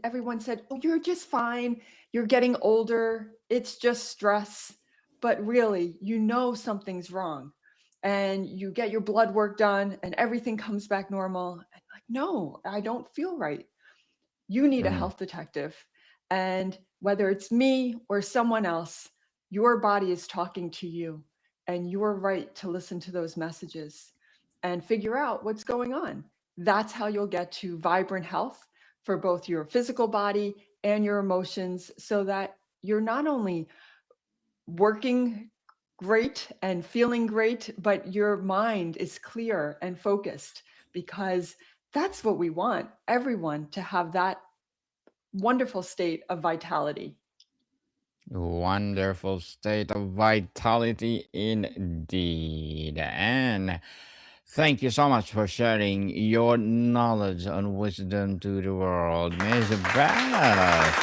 everyone said, oh, you're just fine. You're getting older. It's just stress. But really, you know something's wrong. And you get your blood work done and everything comes back normal. And like, no, I don't feel right. You need a Mhm. health detective. And whether it's me or someone else, your body is talking to you. And you're right to listen to those messages and figure out what's going on. That's how you'll get to vibrant health for both your physical body and your emotions, so that you're not only working great and feeling great, but your mind is clear and focused, because that's what we want everyone to have, that wonderful state of vitality. Wonderful state of vitality indeed. And thank you so much for sharing your knowledge and wisdom to the world, Miss Beth.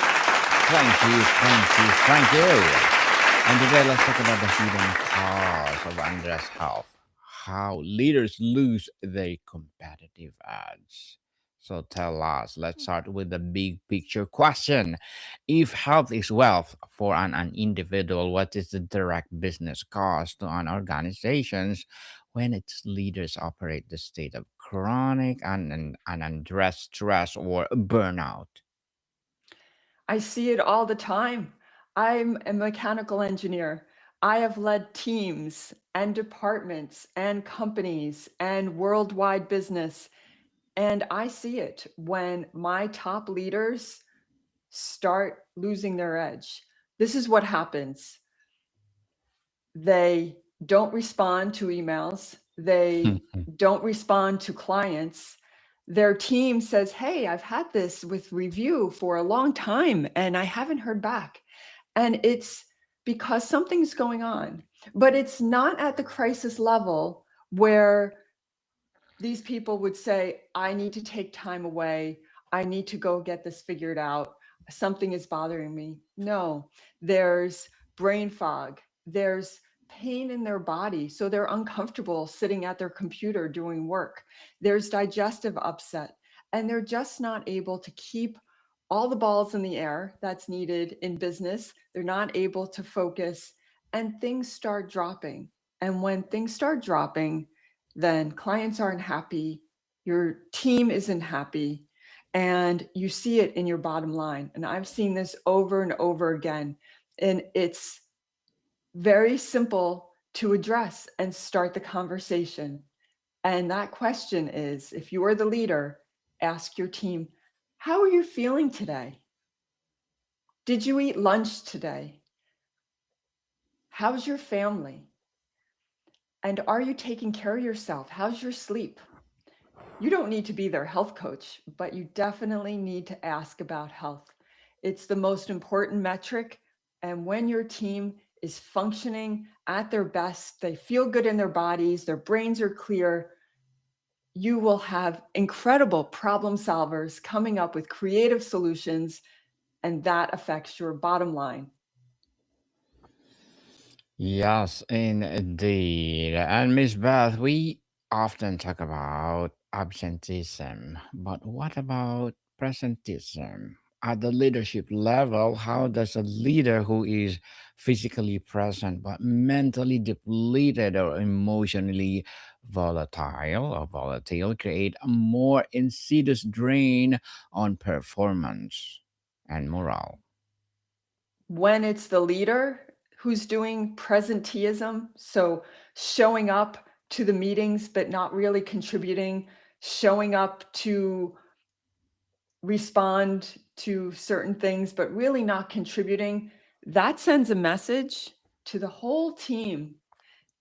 Thank you. And today let's talk about the hidden cause of undress health. How leaders lose their competitive edge. So tell us, let's start with the big picture question. If health is wealth for an individual, what is the direct business cost to an organization when its leaders operate the state of chronic and undressed stress or burnout? I see it all the time. I'm a mechanical engineer. I have led teams and departments and companies and worldwide business. And I see it when my top leaders start losing their edge. This is what happens: they don't respond to emails, they don't respond to clients. Their team says, hey, I've had this with review for a long time and I haven't heard back. And it's because something's going on, but it's not at the crisis level where these people would say, I need to take time away. I need to go get this figured out. Something is bothering me. No, there's brain fog. There's pain in their body. So they're uncomfortable sitting at their computer doing work. There's digestive upset. And they're just not able to keep all the balls in the air that's needed in business. They're not able to focus, and things start dropping. And when things start dropping, then clients aren't happy, your team isn't happy, and you see it in your bottom line. And I've seen this over and over again. And it's very simple to address and start the conversation. And that question is, if you are the leader, ask your team, how are you feeling today? Did you eat lunch today? How's your family? And are you taking care of yourself? How's your sleep? You don't need to be their health coach, but you definitely need to ask about health. It's the most important metric. And when your team is functioning at their best, they feel good in their bodies, their brains are clear, you will have incredible problem solvers coming up with creative solutions, and that affects your bottom line. Yes, indeed. And Miss Beth, we often talk about absenteeism, but what about presenteeism? At the leadership level, how does a leader who is physically present but mentally depleted or emotionally volatile create a more insidious drain on performance and morale? When it's the leader who's doing presenteeism, so showing up to the meetings but not really contributing, showing up to respond to certain things but really not contributing, that sends a message to the whole team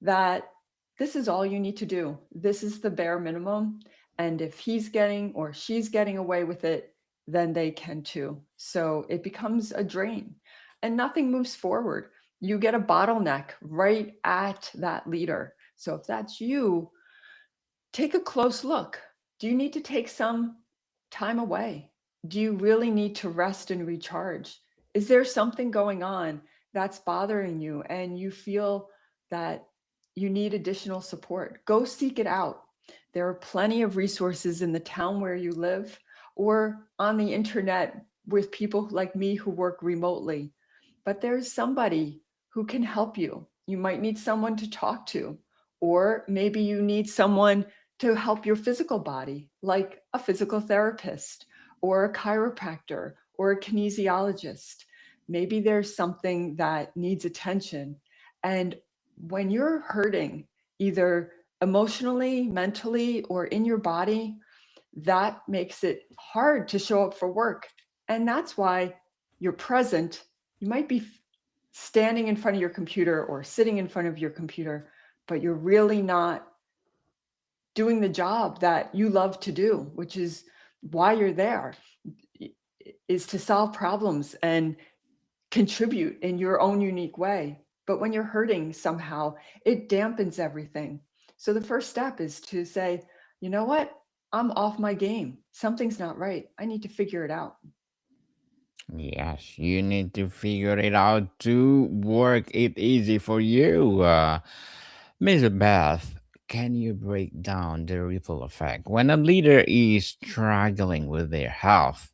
that this is all you need to do. This is the bare minimum. And if he's getting or she's getting away with it, then they can too. So it becomes a drain and nothing moves forward. You get a bottleneck right at that leader. So if that's you, take a close look. Do you need to take some time away? Do you really need to rest and recharge? Is there something going on that's bothering you and you feel that you need additional support? Go seek it out. There are plenty of resources in the town where you live or on the internet. with people like me who work remotely, but there's somebody who can help you. You might need someone to talk to, or maybe you need someone to help your physical body, like a physical therapist, or a chiropractor, or a kinesiologist. Maybe there's something that needs attention. And when you're hurting, either emotionally, mentally, or in your body, that makes it hard to show up for work. And that's why you're present. You might be standing in front of your computer or sitting in front of your computer, but you're really not doing the job that you love to do, which is why you're there, is to solve problems and contribute in your own unique way. But when you're hurting somehow, it dampens everything. So the first step is to say, you know what? I'm off my game. Something's not right. I need to figure it out. Yes, you need to figure it out to work it easy for you. Miss Beth, can you break down the ripple effect when a leader is struggling with their health?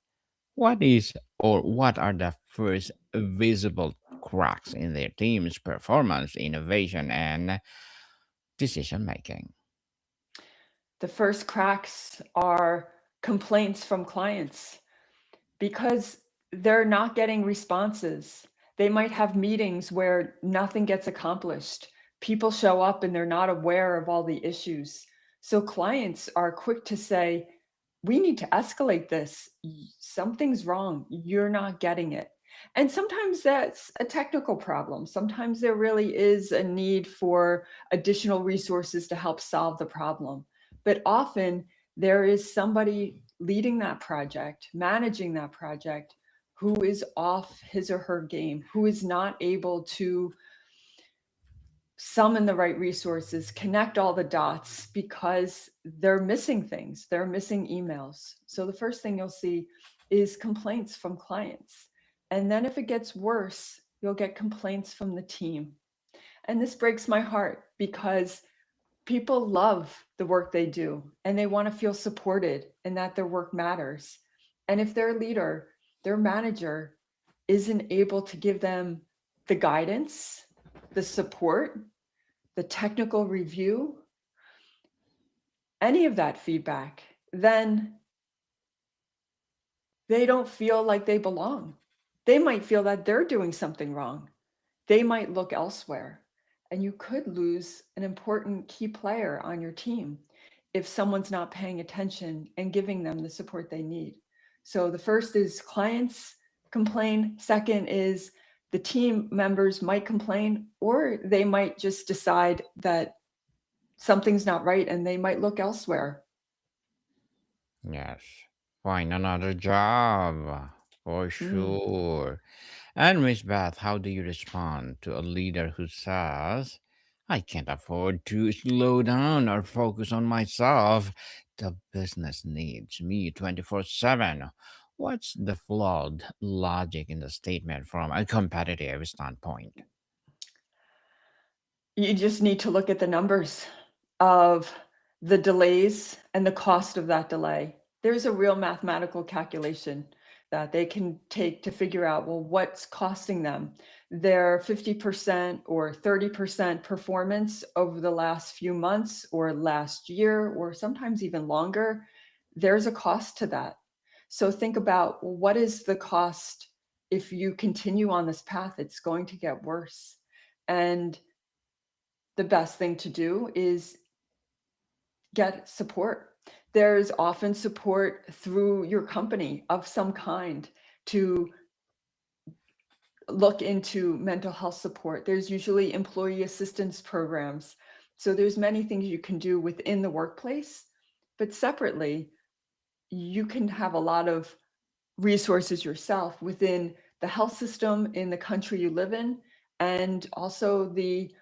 What is or what are the first visible cracks in their team's performance, innovation, and decision making? The first cracks are complaints from clients because they're not getting responses. They might have meetings where nothing gets accomplished. People show up and they're not aware of all the issues. So clients are quick to say, we need to escalate this. Something's wrong. You're not getting it. And sometimes that's a technical problem. Sometimes there really is a need for additional resources to help solve the problem. But often there is somebody leading that project, managing that project, who is off his or her game, who is not able to summon the right resources, connect all the dots because they're missing things, they're missing emails. So the first thing you'll see is complaints from clients. And then if it gets worse, you'll get complaints from the team. And this breaks my heart because people love the work they do and they want to feel supported and that their work matters. And if their leader, their manager, isn't able to give them the guidance, the support, the technical review, any of that feedback, then they don't feel like they belong. They might feel that they're doing something wrong. They might look elsewhere. And you could lose an important key player on your team if someone's not paying attention and giving them the support they need. So the first is clients complain. Second is the team members might complain, or they might just decide that something's not right and they might look elsewhere. Yes, find another job for Mm. sure. And Miss Beth, how do you respond to a leader who says, I can't afford to slow down or focus on myself? The business needs me 24/7. What's the flawed logic in the statement from a competitive standpoint? You just need to look at the numbers of the delays and the cost of that delay. There's a real mathematical calculation that they can take to figure out, well, what's costing them their 50% or 30% performance over the last few months or last year, or sometimes even longer. There's a cost to that. So think about, well, what is the cost if you continue on this path? It's going to get worse. And the best thing to do is get support. There's often support through your company of some kind to look into mental health support. There's usually employee assistance programs. So there's many things you can do within the workplace, but separately, you can have a lot of resources yourself within the health system in the country you live in, and also the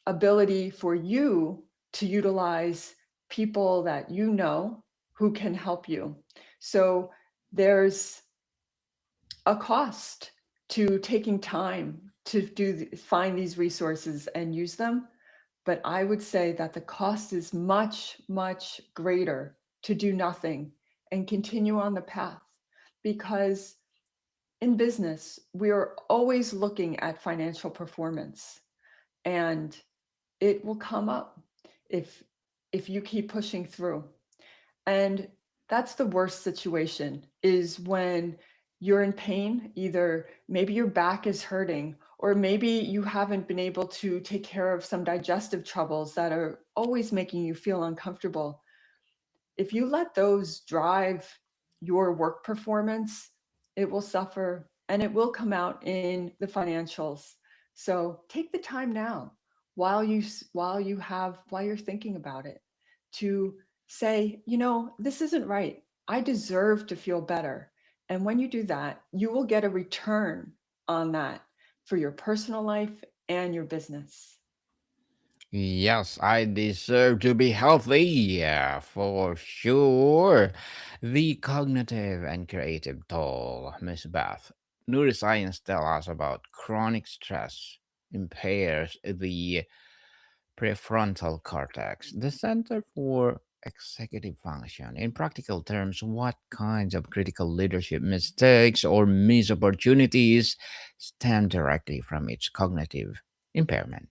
ability for you to utilize people that you know who can help you. So there's a cost to taking time to find these resources and use them. But I would say that the cost is much, much greater to do nothing and continue on the path, because in business, we are always looking at financial performance, and it will come up if you keep pushing through. And that's the worst situation, is when you're in pain. Either maybe your back is hurting, or maybe you haven't been able to take care of some digestive troubles that are always making you feel uncomfortable. If you let those drive your work performance, it will suffer, and it will come out in the financials. So take the time now, while you're thinking about it, to say, this isn't right. I deserve to feel better. And when you do that, you will get a return on that for your personal life and your business. Yes, I deserve to be healthy. Yeah, for sure. The cognitive and creative toll, Miss Beth. Neuroscience tell us about chronic stress impairs the prefrontal cortex, the center for executive function. In practical terms, what kinds of critical leadership mistakes or missed opportunities stem directly from its cognitive impairment?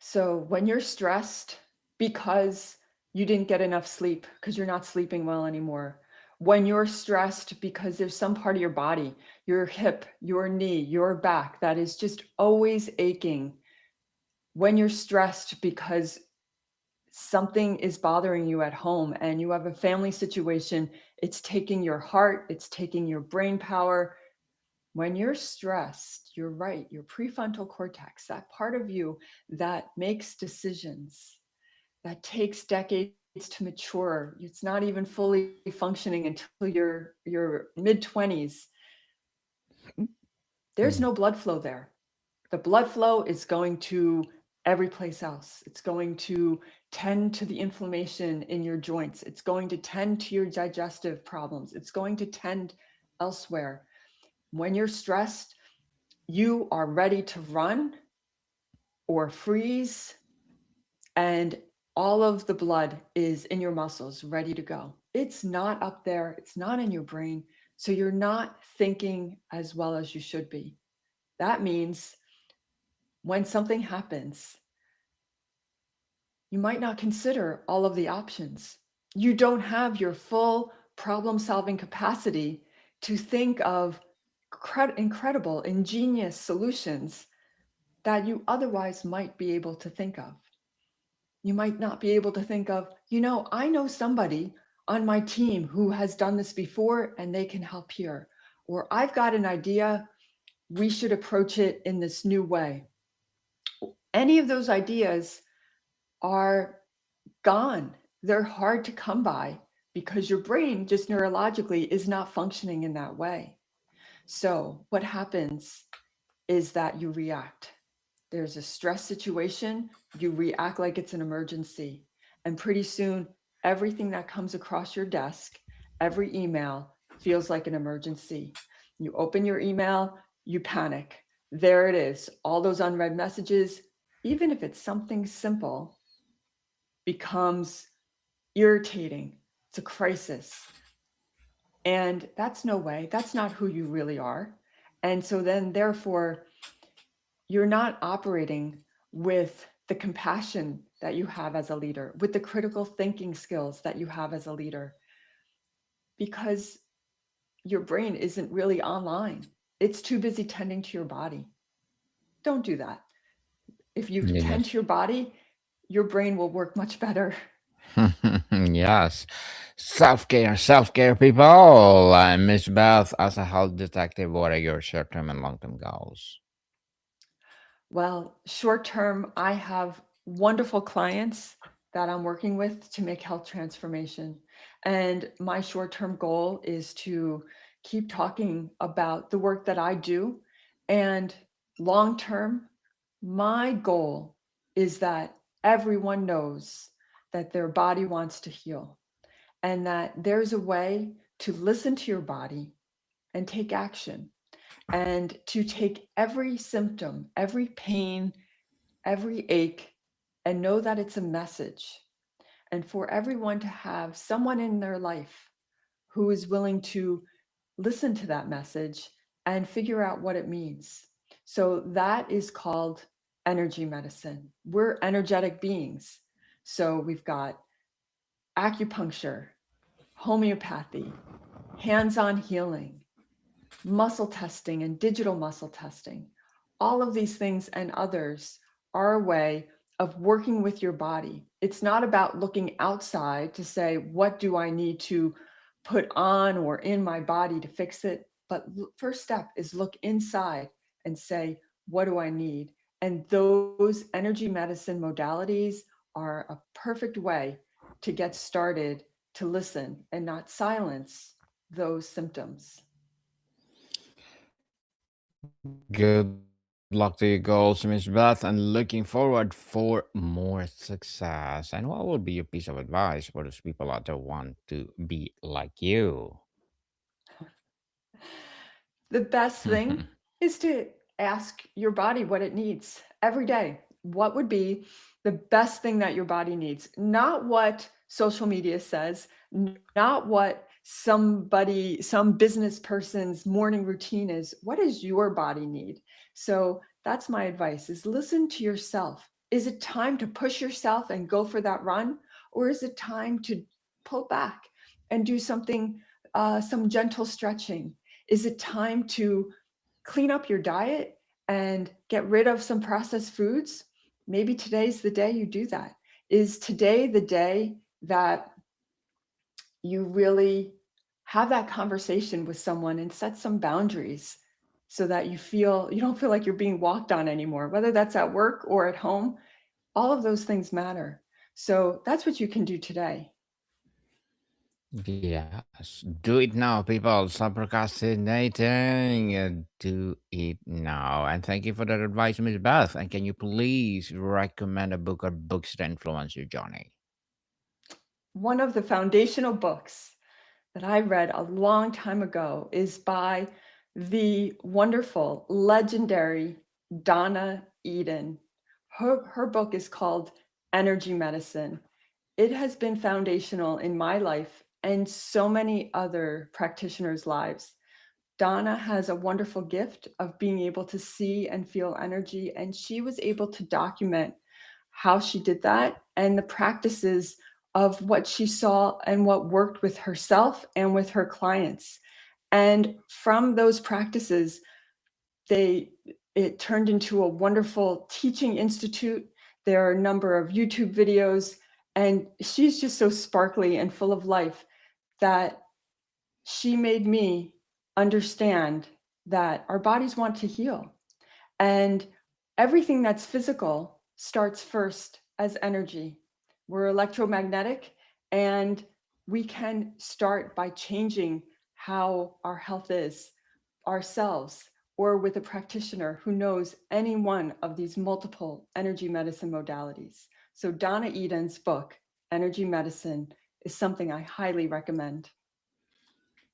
So when you're stressed because you didn't get enough sleep, because you're not sleeping well anymore, when you're stressed because there's some part of your body, your hip, your knee, your back, that is just always aching, when you're stressed because something is bothering you at home and you have a family situation, it's taking your heart, it's taking your brain power. When you're stressed, you're right, your prefrontal cortex, that part of you that makes decisions, that takes decades to mature, it's not even fully functioning until your mid-20s. There's no Mm. blood flow there. The blood flow is going to every place else. It's going to tend to the inflammation in your joints. It's going to tend to your digestive problems. It's going to tend elsewhere. When you're stressed, you are ready to run or freeze, and all of the blood is in your muscles ready to go. It's not up there, it's not in your brain. So you're not thinking as well as you should be. That means when something happens, you might not consider all of the options. You don't have your full problem solving capacity to think of incredible, ingenious solutions that you otherwise might be able to think of. You might not be able to think of, I know somebody on my team who has done this before and they can help here. Or I've got an idea, we should approach it in this new way. Any of those ideas are gone. They're hard to come by because your brain just neurologically is not functioning in that way. So, what happens is that you react. There's a stress situation, you react like it's an emergency. And pretty soon, everything that comes across your desk, every email, feels like an emergency. You open your email, you panic. There it is, all those unread messages, even if it's something simple, becomes irritating. It's a crisis. And that's no way, that's not who you really are. And so then, therefore, you're not operating with the compassion that you have as a leader, with the critical thinking skills that you have as a leader, because your brain isn't really online. It's too busy tending to your body. Don't do that. If you tend to Yes. your body, your brain will work much better. Yes. Self care, people. Miss Beth, as a health detective, what are your short term and long term goals? Well, short term, I have wonderful clients that I'm working with to make health transformation. And my short term goal is to keep talking about the work that I do. And long term, my goal is that everyone knows that their body wants to heal, and that there's a way to listen to your body and take action, and to take every symptom, every pain, every ache, and know that it's a message. And for everyone to have someone in their life who is willing to listen to that message and figure out what it means. So that is called energy medicine. We're energetic beings. So we've got acupuncture, homeopathy, hands on healing, muscle testing, and digital muscle testing. All of these things and others are a way of working with your body. It's not about looking outside to say, what do I need to put on or in my body to fix it? But first step is look inside and say, what do I need? And those energy medicine modalities are a perfect way to get started to listen and not silence those symptoms. Good luck to your goals, Miss Beth, and looking forward for more success. And what will be your piece of advice for those people out there want to be like you? The best thing is to ask your body what it needs every day. What would be the best thing that your body needs? Not what social media says, not what some business person's morning routine is. What does your body need? So that's my advice is listen to yourself. Is it time to push yourself and go for that run? Or is it time to pull back and do something, some gentle stretching? Is it time to clean up your diet and get rid of some processed foods? Maybe today's the day you do that. Is today the day that you really have that conversation with someone and set some boundaries so that you don't feel like you're being walked on anymore, whether that's at work or at home? All of those things matter. So that's what you can do today. Yes, do it now, people. Stop procrastinating. Do it now. And thank you for that advice, Miss Beth. And can you please recommend a book or books that influence your journey? One of the foundational books that I read a long time ago is by the wonderful, legendary Donna Eden. Her book is called Energy Medicine. It has been foundational in my life and so many other practitioners' lives. Donna has a wonderful gift of being able to see and feel energy, and she was able to document how she did that and the practices of what she saw and what worked with herself and with her clients. And from those practices, they it turned into a wonderful teaching institute. There are a number of YouTube videos, and she's just so sparkly and full of life that she made me understand that our bodies want to heal. And everything that's physical starts first as energy. We're electromagnetic, and we can start by changing how our health is ourselves or with a practitioner who knows any one of these multiple energy medicine modalities. So Donna Eden's book, Energy Medicine, is something I highly recommend.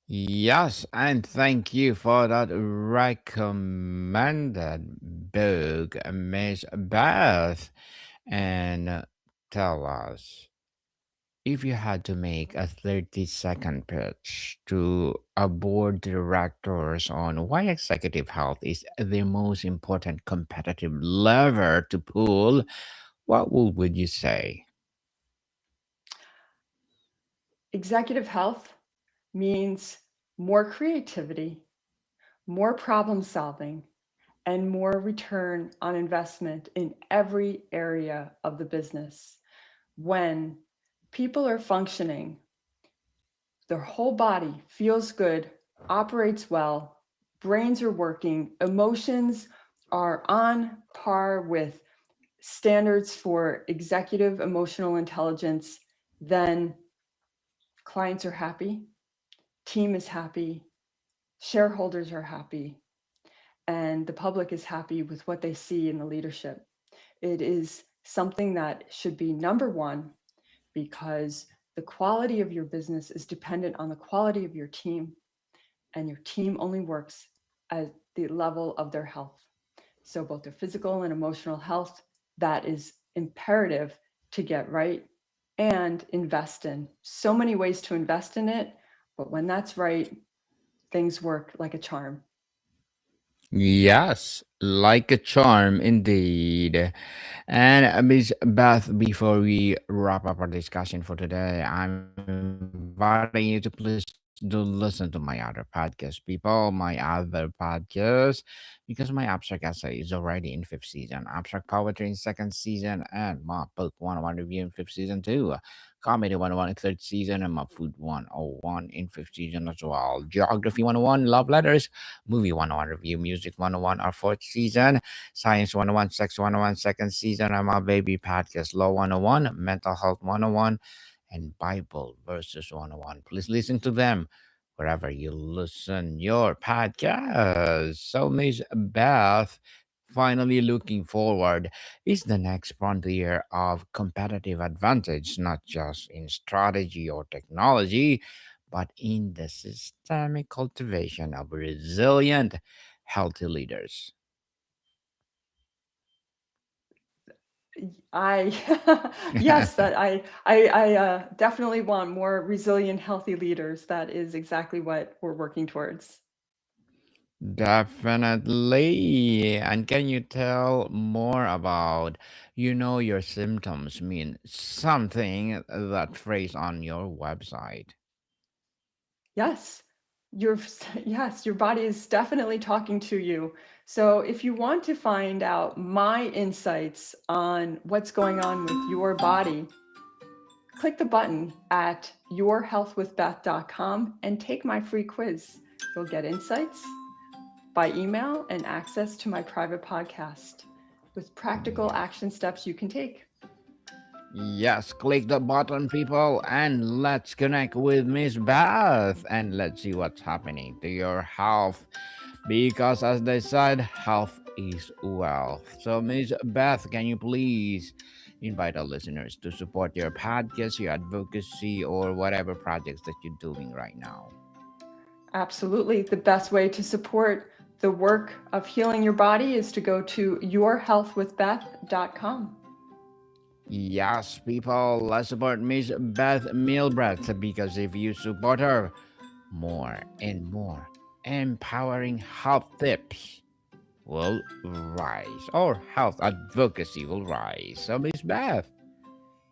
Yes, and thank you for that recommended book, Miss Beth. And tell us, if you had to make a 30-second pitch to a board directors on why executive health is the most important competitive lever to pull, what would you say? Executive health means more creativity, more problem solving, and more return on investment in every area of the business. When people are functioning, their whole body feels good, operates well, brains are working, emotions are on par with standards for executive emotional intelligence, then clients are happy, team is happy, shareholders are happy, and the public is happy with what they see in the leadership. It is something that should be number one because the quality of your business is dependent on the quality of your team, and your team only works at the level of their health. So, both their physical and emotional health, that is imperative to get right and invest in. So many ways to invest in it, but when that's right, things work like a charm. Yes, like a charm indeed. And Miss Beth, before we wrap up our discussion for today, I'm inviting you to please do listen to my other podcast, people, my other podcast, because my abstract essay is already in fifth season, abstract poetry in second season, and my book 101 review in fifth season too. Comedy 101 in third season, and my food 101 in fifth season as well. Geography 101, love letters, movie 101 review, music 101 our fourth season, science 101, sex 101 second season, and my baby podcast law 101, mental health 101, and Bible verses 101. Please listen to them wherever you listen your podcast. So Miss Beth, finally looking forward is the next frontier of competitive advantage, not just in strategy or technology, but in the systemic cultivation of resilient, healthy leaders. I yes, that I definitely want more resilient, healthy leaders. That is exactly what we're working towards. Definitely. And can you tell more about, your symptoms mean something that phrase on your website? Yes, your yes, your body is definitely talking to you. So if you want to find out my insights on what's going on with your body, click the button at yourhealthwithbeth.com and take my free quiz. You'll get insights by email and access to my private podcast with practical action steps you can take. Yes, click the button, people, and let's connect with Miss Beth and let's see what's happening to your health. Because, as they said, health is wealth. So, Miss Beth, can you please invite our listeners to support your podcast, your advocacy, or whatever projects that you're doing right now? Absolutely. The best way to support the work of healing your body is to go to yourhealthwithbeth.com. Yes, people, let's support Miss Beth Mielbrecht because if you support her, more and more empowering health tips will rise, or health advocacy will rise. So, Miss Beth,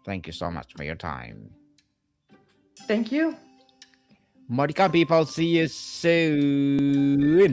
thank you so much for your time. Thank you. Monica, people, see you soon.